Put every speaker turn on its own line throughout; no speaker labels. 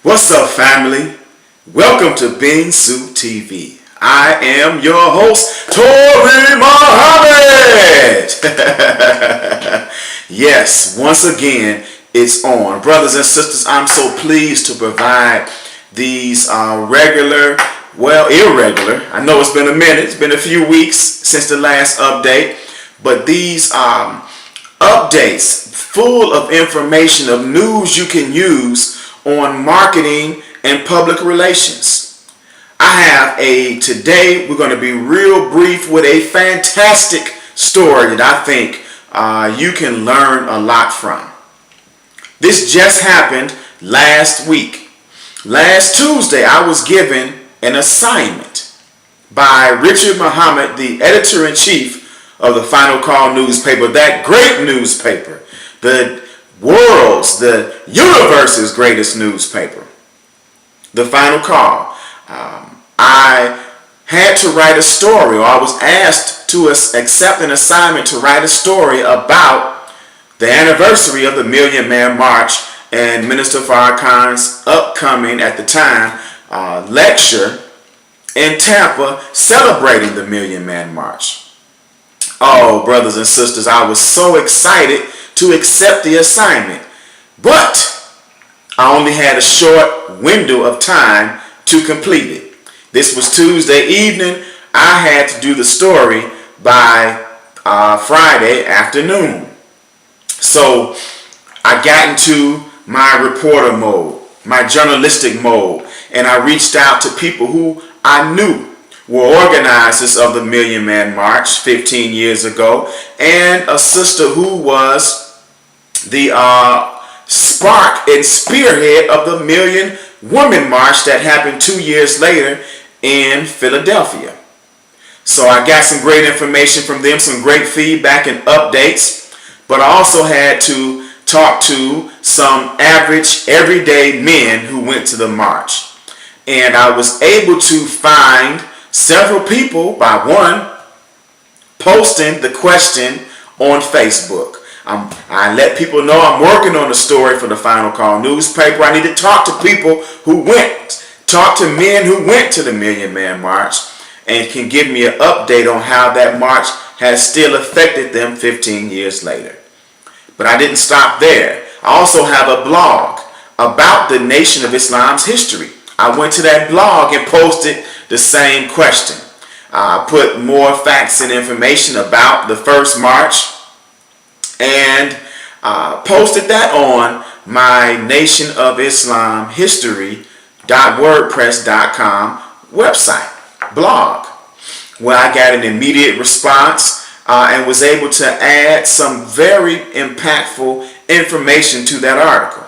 What's up, family? Welcome to Bean Soup TV. I am your host, Toure Muhammad. Yes, once again, it's on. Brothers and sisters, I'm so pleased to provide these irregular. I know it's been a minute. It's been a few weeks since the last update. But these updates full of information, of news you can use on marketing and public relations. Today we're going to be real brief with a fantastic story that I think you can learn a lot from. This just happened last week. Last Tuesday I was given an assignment by Toure Muhammad, the editor-in-chief of the Final Call newspaper, that great newspaper, the universe's greatest newspaper, the Final Call. I had to write a story, or I was asked to accept an assignment to write a story about the anniversary of the Million Man March and Minister Farrakhan's upcoming, at the time, lecture in Tampa celebrating the Million Man March. Oh, brothers and sisters, I was so excited to accept the assignment, but I only had a short window of time to complete it. This was Tuesday evening. I had to do the story by Friday afternoon. So I got into my reporter mode, my journalistic mode, and I reached out to people who I knew were organizers of the Million Man March 15 years ago, and a sister who was the spark and spearhead of the Million Woman March that happened 2 years later in Philadelphia. So I got some great information from them, some great feedback and updates, but I also had to talk to some average, everyday men who went to the march. And I was able to find several people, by one, posting the question on Facebook. I let people know I'm working on a story for the Final Call newspaper. I need to talk to people who talk to men who went to the Million Man March and can give me an update on how that march has still affected them 15 years later. But I didn't stop there. I also have a blog about the Nation of Islam's history. I went to that blog and posted the same question. I put more facts and information about the first march and posted that on my Nation of Islam History.wordpress.com website, blog, where I got an immediate response and was able to add some very impactful information to that article.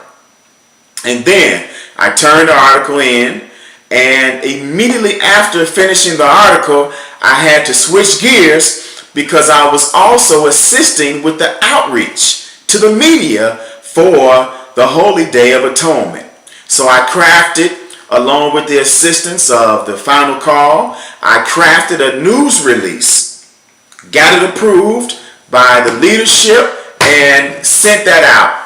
And then I turned the article in, and immediately after finishing the article, I had to switch gears because I was also assisting with the outreach to the media for the Holy Day of Atonement. So I crafted, along with the assistance of the Final Call, I crafted a news release, got it approved by the leadership, and sent that out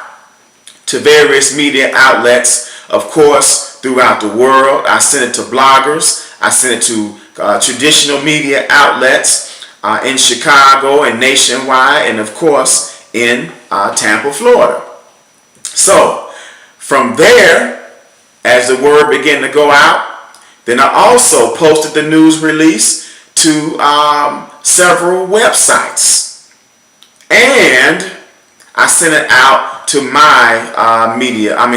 to various media outlets, of course, throughout the world. I sent it to bloggers. I sent it to traditional media outlets in Chicago and nationwide, and of course in Tampa, Florida. So from there, as the word began to go out, then I also posted the news release to several websites, and I sent it out to my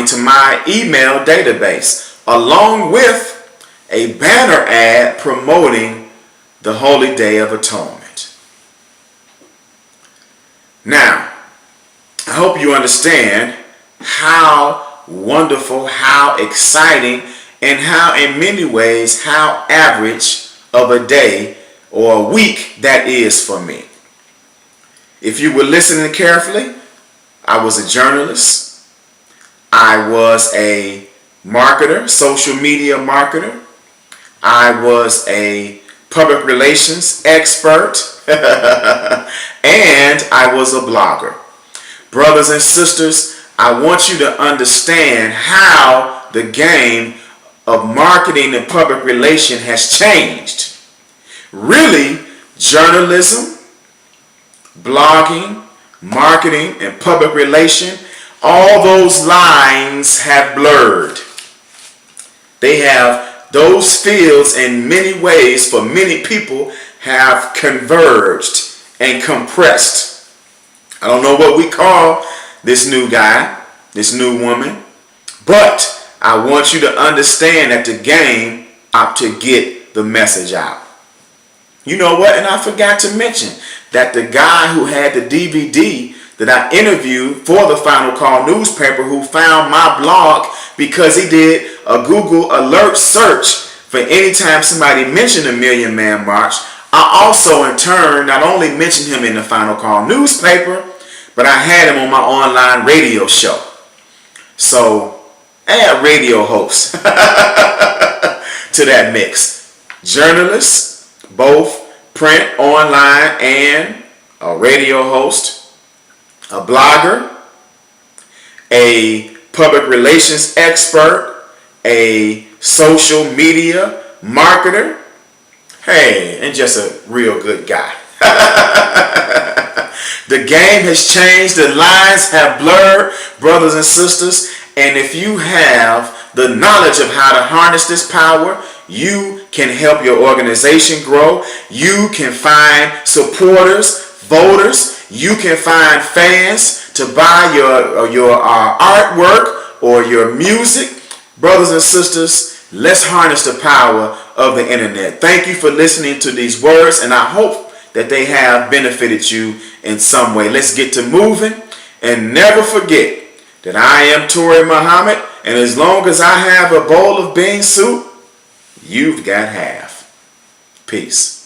to my email database, along with a banner ad promoting the Holy Day of Atonement. Now, I hope you understand how wonderful, how exciting, and how in many ways, how average of a day or a week that is for me. If you were listening carefully, I was a journalist. I was a marketer, social media marketer. I was a public relations expert. And I was a blogger. Brothers and sisters, I want you to understand how the game of marketing and public relation has changed. Really, journalism, blogging, marketing, and public relation, all those lines have blurred. Those fields in many ways for many people have converged and compressed. I don't know what we call this new guy, this new woman, but I want you to understand that the game ought to get the message out. You know what? And I forgot to mention that the guy who had the DVD that I interviewed for the Final Call newspaper, who found my blog because he did a Google alert search for any time somebody mentioned the Million Man March, I also in turn not only mentioned him in the Final Call newspaper, but I had him on my online radio show. So add radio hosts to that mix. Journalists, both print, online, and a radio host, a blogger, a public relations expert, a social media marketer, hey, and just a real good guy. The game has changed, the lines have blurred, brothers and sisters, and if you have the knowledge of how to harness this power, you can help your organization grow. You can find supporters, voters. You can find fans to buy your artwork or your music. Brothers and sisters, let's harness the power of the internet. Thank you for listening to these words, and I hope that they have benefited you in some way. Let's get to moving, and never forget that I am Toure Muhammad, and as long as I have a bowl of bean soup, you've got half. Peace.